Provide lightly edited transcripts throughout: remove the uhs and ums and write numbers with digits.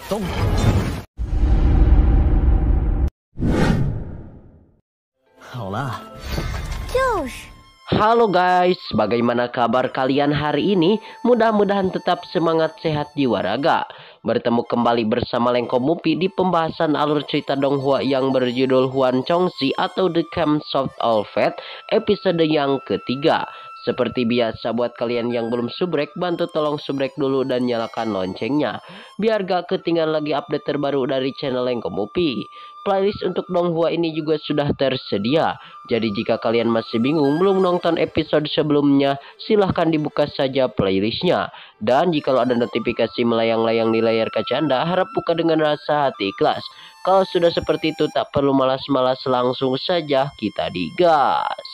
动。好了，就是。 Halo guys, bagaimana kabar kalian hari ini? Mudah-mudahan tetap semangat, sehat jiwa raga. Bertemu kembali bersama Lengko Mupi di pembahasan alur cerita Donghua yang berjudul Huan Chongxi atau The Camp Soft All Fat episode yang ketiga. Seperti biasa buat kalian yang belum subrek, bantu tolong subrek dulu dan nyalakan loncengnya biar gak ketinggalan lagi update terbaru dari channel Lengko Mupi. Playlist untuk Donghua ini juga sudah tersedia. Jadi jika kalian masih bingung belum nonton episode sebelumnya, silahkan dibuka saja playlistnya. Dan jika ada notifikasi melayang-layang di layar kaca Anda, harap buka dengan rasa hati ikhlas. Kalau sudah seperti itu tak perlu malas-malas, langsung saja kita digas.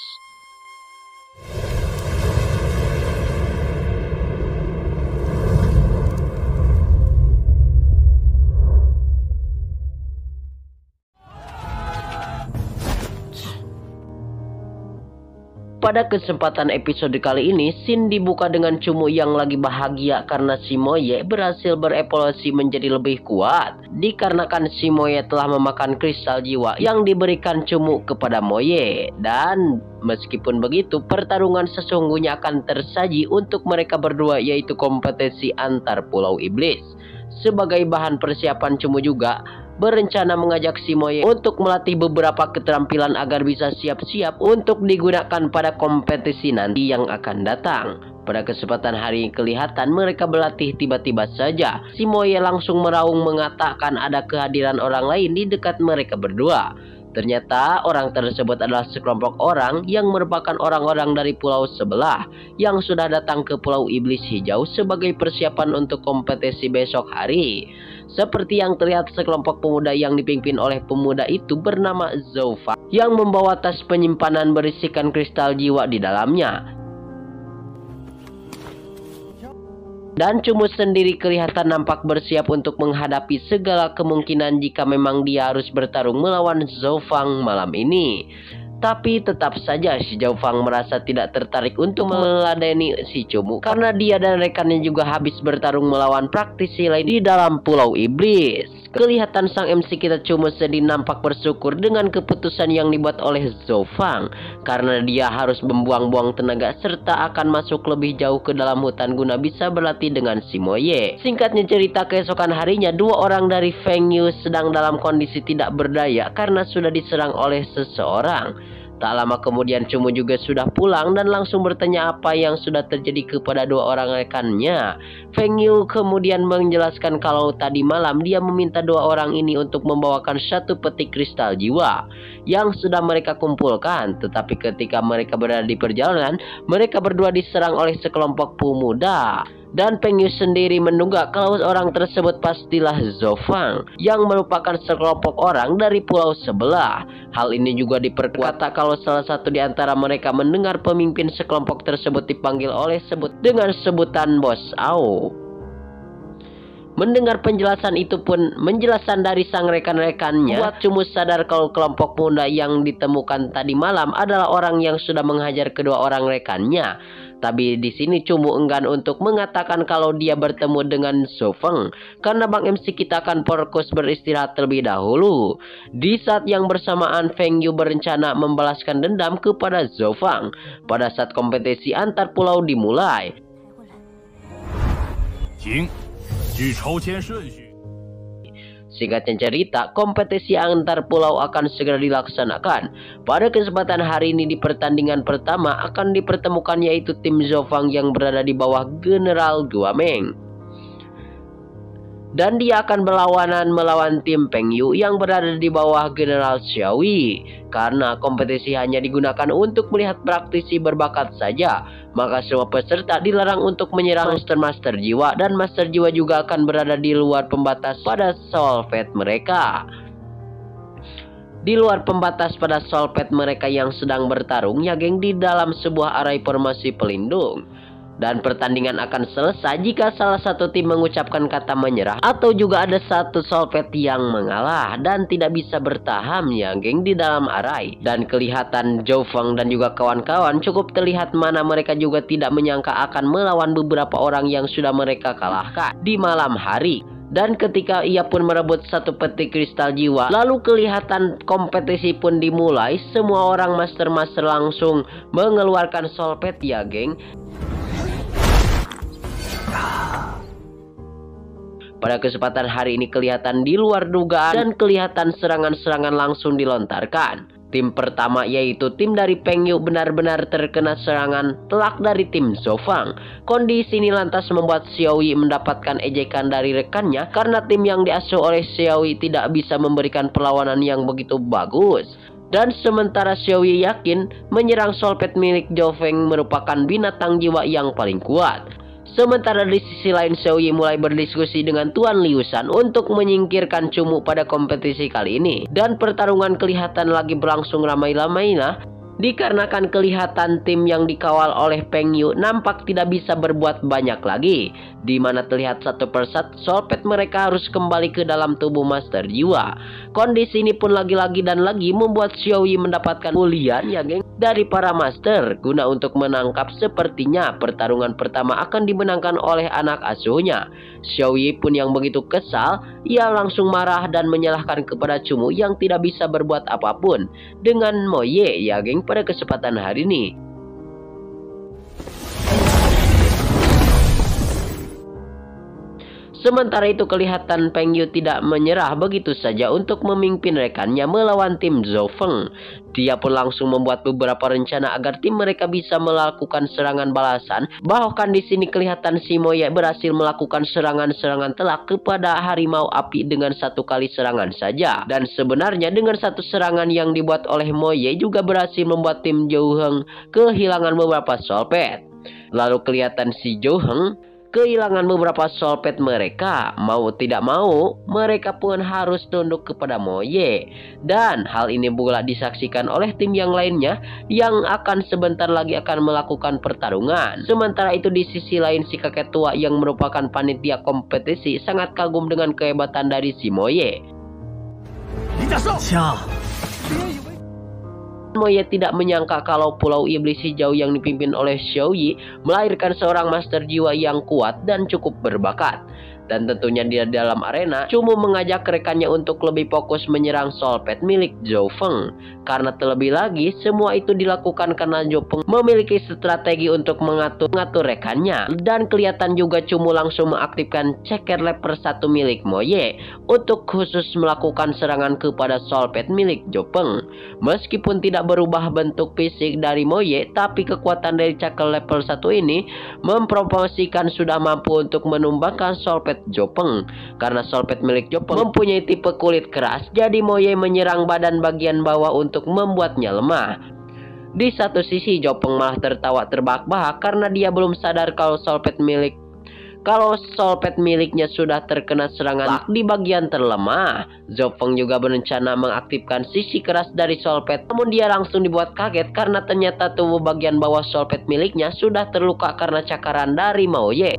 Pada kesempatan episode kali ini, scene dibuka dengan Cumu yang lagi bahagia karena si Moye berhasil berevolusi menjadi lebih kuat. Dikarenakan si Moye telah memakan kristal jiwa yang diberikan Cumu kepada Moye. Dan meskipun begitu, pertarungan sesungguhnya akan tersaji untuk mereka berdua, yaitu kompetisi antar Pulau Iblis. Sebagai bahan persiapan, Cumu juga berencana mengajak si Moye untuk melatih beberapa keterampilan agar bisa siap-siap untuk digunakan pada kompetisi nanti yang akan datang. Pada kesempatan hari ini kelihatan mereka berlatih, tiba-tiba saja si Moye langsung meraung mengatakan ada kehadiran orang lain di dekat mereka berdua. Ternyata orang tersebut adalah sekelompok orang yang merupakan orang-orang dari pulau sebelah yang sudah datang ke Pulau Iblis Hijau sebagai persiapan untuk kompetisi besok hari. Seperti yang terlihat, sekelompok pemuda yang dipimpin oleh pemuda itu bernama Zhou Fang yang membawa tas penyimpanan berisikan kristal jiwa di dalamnya. Dan Cumu sendiri kelihatan nampak bersiap untuk menghadapi segala kemungkinan jika memang dia harus bertarung melawan Zhou Fang malam ini. Tapi tetap saja si Zhou Fang merasa tidak tertarik untuk meladeni si Cumu karena dia dan rekannya juga habis bertarung melawan praktisi lain di dalam Pulau Iblis. Kelihatan sang MC kita Cumu sedih nampak bersyukur dengan keputusan yang dibuat oleh Zhou Fang karena dia harus membuang-buang tenaga serta akan masuk lebih jauh ke dalam hutan guna bisa berlatih dengan si Moye. Singkatnya cerita, keesokan harinya dua orang dari Feng Yu sedang dalam kondisi tidak berdaya karena sudah diserang oleh seseorang. Tak lama kemudian Cumu juga sudah pulang dan langsung bertanya apa yang sudah terjadi kepada dua orang rekannya. Feng Yu kemudian menjelaskan kalau tadi malam dia meminta dua orang ini untuk membawakan satu peti kristal jiwa yang sudah mereka kumpulkan. Tetapi ketika mereka berada di perjalanan, mereka berdua diserang oleh sekelompok pemuda. Dan Feng Yu sendiri menduga kalau orang tersebut pastilah Zhou Fang yang merupakan sekelompok orang dari pulau sebelah. Hal ini juga diperkuat kalau salah satu di antara mereka mendengar pemimpin sekelompok tersebut dipanggil oleh dengan sebutan Bos Ao. Mendengar penjelasan itu pun menjelaskan dari sang rekan-rekannya buat Cumu sadar kalau kelompok pemuda yang ditemukan tadi malam adalah orang yang sudah menghajar kedua orang rekannya. Tapi di sini Cumu enggan untuk mengatakan kalau dia bertemu dengan Zhou Feng karena Bang MC kita akan fokus beristirahat terlebih dahulu. Di saat yang bersamaan Feng Yu berencana membalaskan dendam kepada Zhou Feng pada saat kompetisi antar pulau dimulai. Singkatnya cerita, kompetisi antar pulau akan segera dilaksanakan. Pada kesempatan hari ini di pertandingan pertama akan dipertemukan yaitu tim Zhou Fang yang berada di bawah General Guameng. Dan dia akan berlawanan melawan tim Feng Yu yang berada di bawah General Xiaoyi. Karena kompetisi hanya digunakan untuk melihat praktisi berbakat saja, maka semua peserta dilarang untuk menyerang Master Jiwa. Dan Master Jiwa juga akan berada di luar pembatas pada Soul Fate mereka. Di luar pembatas pada Soul Fate mereka yang sedang bertarung ya geng di dalam sebuah area formasi pelindung. Dan pertandingan akan selesai jika salah satu tim mengucapkan kata menyerah atau juga ada satu Solvet yang mengalah dan tidak bisa bertahan ya geng di dalam arai. Dan kelihatan Zhou Feng dan juga kawan-kawan cukup terlihat mana mereka juga tidak menyangka akan melawan beberapa orang yang sudah mereka kalahkan di malam hari. Dan ketika ia pun merebut satu peti kristal jiwa, lalu kelihatan kompetisi pun dimulai. Semua orang master-master langsung mengeluarkan soul pad ya geng. Pada kesempatan hari ini kelihatan di luar dugaan dan kelihatan serangan-serangan langsung dilontarkan. Tim pertama yaitu tim dari Peng Yu benar-benar terkena serangan telak dari tim Zhou. Kondisi ini lantas membuat Xiao Yi mendapatkan ejekan dari rekannya karena tim yang diasuh oleh Xiao Yi tidak bisa memberikan perlawanan yang begitu bagus. Dan sementara Xiao Yi yakin menyerang soul pad milik Zhou Feng merupakan binatang jiwa yang paling kuat. Sementara di sisi lain Xiao Yi mulai berdiskusi dengan Tuan Liu Shan untuk menyingkirkan Cumu pada kompetisi kali ini. Dan pertarungan kelihatan lagi berlangsung ramai-ramainya dikarenakan kelihatan tim yang dikawal oleh Peng Yu nampak tidak bisa berbuat banyak lagi. Di mana terlihat satu persatu soul pad mereka harus kembali ke dalam tubuh master jiwa. Kondisi ini pun lagi-lagi dan lagi membuat Xiao Yi mendapatkan pulian ya geng dari para master guna untuk menangkap. Sepertinya pertarungan pertama akan dimenangkan oleh anak asuhnya. Xiao Yi pun yang begitu kesal, ia langsung marah dan menyalahkan kepada Cumu yang tidak bisa berbuat apapun dengan Mo Ye ya geng pada kesempatan hari ini. Sementara itu kelihatan Peng Yu tidak menyerah begitu saja untuk memimpin rekannya melawan tim Zhou Feng. Dia pun langsung membuat beberapa rencana agar tim mereka bisa melakukan serangan balasan. Bahkan di sini kelihatan si Mo Ye berhasil melakukan serangan-serangan telak kepada harimau api dengan satu kali serangan saja. Dan sebenarnya dengan satu serangan yang dibuat oleh Mo Ye juga berhasil membuat tim Zhou Heng kehilangan beberapa soul pad. Lalu kelihatan si Zhou Heng kehilangan beberapa soul pad mereka. Mau tidak mau, mereka pun harus tunduk kepada Mo Ye. Dan hal ini pula disaksikan oleh tim yang lainnya yang akan sebentar lagi akan melakukan pertarungan. Sementara itu di sisi lain si kakek tua yang merupakan panitia kompetisi sangat kagum dengan kehebatan dari si Mo Ye. Mo Ye tidak menyangka kalau Pulau Iblis Hijau yang dipimpin oleh Xiao Yi melahirkan seorang master jiwa yang kuat dan cukup berbakat. Dan tentunya di dalam arena, Cumu mengajak rekannya untuk lebih fokus menyerang soul pad milik Zhou Feng. Karena terlebih lagi, semua itu dilakukan karena Zhou Feng memiliki strategi untuk mengatur rekannya. Dan kelihatan juga Cumu langsung mengaktifkan ceker leper 1 milik Mo Ye untuk khusus melakukan serangan kepada soul pad milik Zhou Feng. Meskipun tidak berubah bentuk fisik dari Mo Ye, tapi kekuatan dari ceker leper 1 ini mempromosikan sudah mampu untuk menumbangkan soul pad Zhou Feng. Karena soul pad milik Zhou Feng mempunyai tipe kulit keras, jadi Mo Ye menyerang badan bagian bawah untuk membuatnya lemah. Di satu sisi Zhou Feng malah tertawa terbahak-bahak karena dia belum sadar kalau soul pad miliknya sudah terkena serangan di bagian terlemah. Zhou Feng juga berencana mengaktifkan sisi keras dari soul pad, namun dia langsung dibuat kaget karena ternyata tubuh bagian bawah soul pad miliknya sudah terluka karena cakaran dari Mo Ye.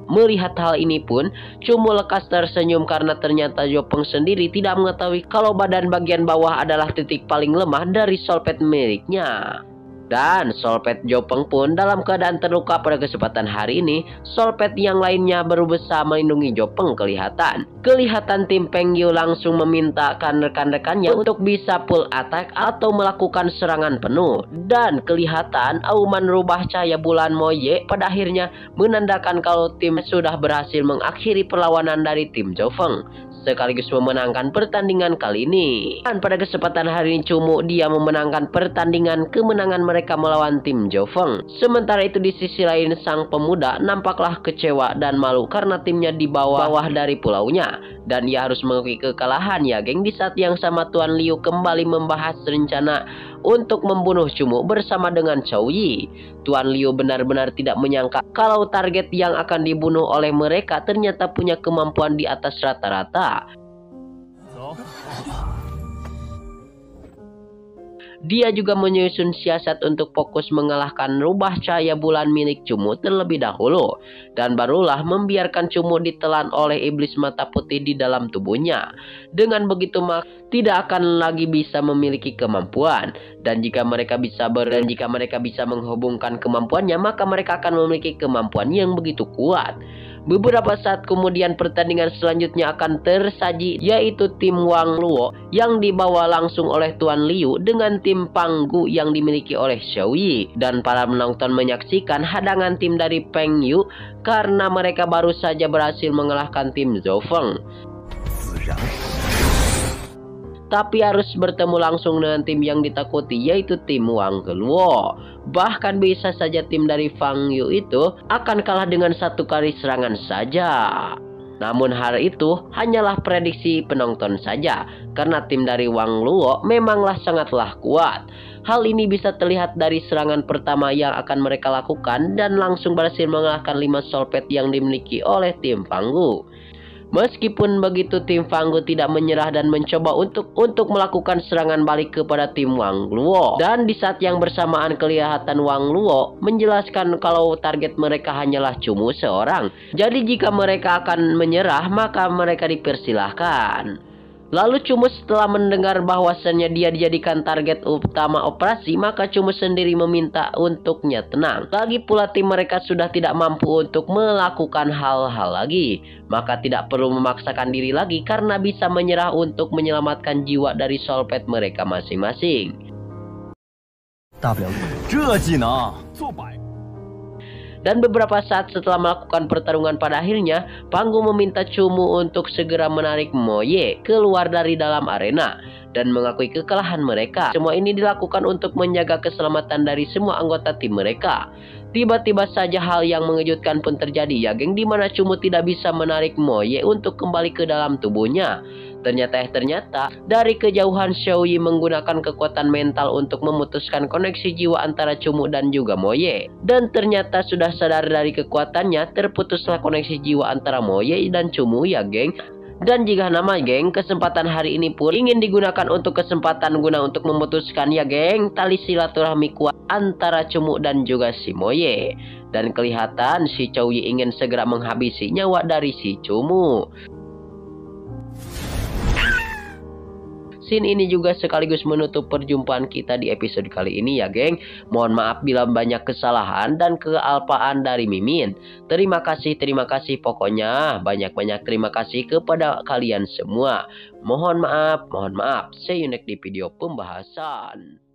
Melihat hal ini pun, Cumu lekas tersenyum karena ternyata Zhou Feng sendiri tidak mengetahui kalau badan bagian bawah adalah titik paling lemah dari soul pad miliknya. Dan soul pad Zhou Feng pun dalam keadaan terluka pada kesempatan hari ini. Soul pad yang lainnya berusaha melindungi Zhou Feng kelihatan. Kelihatan tim Peng Yu langsung memintakan rekan-rekannya untuk bisa full attack atau melakukan serangan penuh. Dan kelihatan auman rubah cahaya bulan Mo Ye pada akhirnya menandakan kalau tim sudah berhasil mengakhiri perlawanan dari tim Zhou Feng, sekaligus memenangkan pertandingan kali ini. Dan pada kesempatan hari ini Cumu dia memenangkan pertandingan kemenangan mereka melawan tim Zhou Feng. Sementara itu di sisi lain sang pemuda nampaklah kecewa dan malu karena timnya di bawah dari pulaunya. Dan ia harus mengakui kekalahan ya geng. Di saat yang sama Tuan Liu kembali membahas rencana untuk membunuh Cumu bersama dengan Xiao Yi. Tuan Liu benar-benar tidak menyangka kalau target yang akan dibunuh oleh mereka ternyata punya kemampuan di atas rata-rata. dia juga menyusun siasat untuk fokus mengalahkan rubah cahaya bulan milik Cumu terlebih dahulu, dan barulah membiarkan Cumu ditelan oleh iblis mata putih di dalam tubuhnya. Dengan begitu maka tidak akan lagi bisa memiliki kemampuan, dan jika mereka bisa menghubungkan kemampuannya, maka mereka akan memiliki kemampuan yang begitu kuat. Beberapa saat kemudian pertandingan selanjutnya akan tersaji, yaitu tim Wang Luo yang dibawa langsung oleh Tuan Liu dengan tim Panggu yang dimiliki oleh Xiao Yi, dan para penonton menyaksikan hadangan tim dari Peng Yu karena mereka baru saja berhasil mengalahkan tim Zhou Feng. Tapi harus bertemu langsung dengan tim yang ditakuti, yaitu tim Wang Luo. Bahkan bisa saja tim dari Fang Yu itu akan kalah dengan satu kali serangan saja. Namun hal itu hanyalah prediksi penonton saja, karena tim dari Wang Luo memanglah sangatlah kuat. Hal ini bisa terlihat dari serangan pertama yang akan mereka lakukan dan langsung berhasil mengalahkan 5 solpet yang dimiliki oleh tim Panggu. Meskipun begitu, tim Fanggu tidak menyerah dan mencoba untuk melakukan serangan balik kepada tim Wang Luo. Dan di saat yang bersamaan kelihatan Wang Luo menjelaskan kalau target mereka hanyalah Cumu seorang. Jadi jika mereka akan menyerah, maka mereka dipersilahkan. Lalu Cumu setelah mendengar bahwasannya dia dijadikan target utama operasi, maka Cumu sendiri meminta untuknya tenang. Lagi pula tim mereka sudah tidak mampu untuk melakukan hal-hal lagi, maka tidak perlu memaksakan diri lagi karena bisa menyerah untuk menyelamatkan jiwa dari solpet mereka masing-masing. Dan beberapa saat setelah melakukan pertarungan, pada akhirnya Panggu meminta Cumu untuk segera menarik Moye keluar dari dalam arena dan mengakui kekalahan mereka. Semua ini dilakukan untuk menjaga keselamatan dari semua anggota tim mereka. Tiba-tiba saja hal yang mengejutkan pun terjadi, ya geng, di mana Cumu tidak bisa menarik Moye untuk kembali ke dalam tubuhnya. Ternyata dari kejauhan Xiao Yi menggunakan kekuatan mental untuk memutuskan koneksi jiwa antara Cumu dan juga Moye. Dan ternyata sudah sadar dari kekuatannya, terputuslah koneksi jiwa antara Moye dan Cumu, ya geng. Dan jika nama geng, kesempatan hari ini pun ingin digunakan untuk kesempatan guna untuk memutuskan, ya geng, tali silaturahmi kuat antara Cumu dan juga si Moye. Dan kelihatan si Xiao Yi ingin segera menghabisi nyawa dari si Cumu. Scene ini juga sekaligus menutup perjumpaan kita di episode kali ini, ya geng. Mohon maaf bila banyak kesalahan dan kealpaan dari Mimin. Terima kasih pokoknya banyak-banyak terima kasih kepada kalian semua. Mohon maaf. See you next di video pembahasan.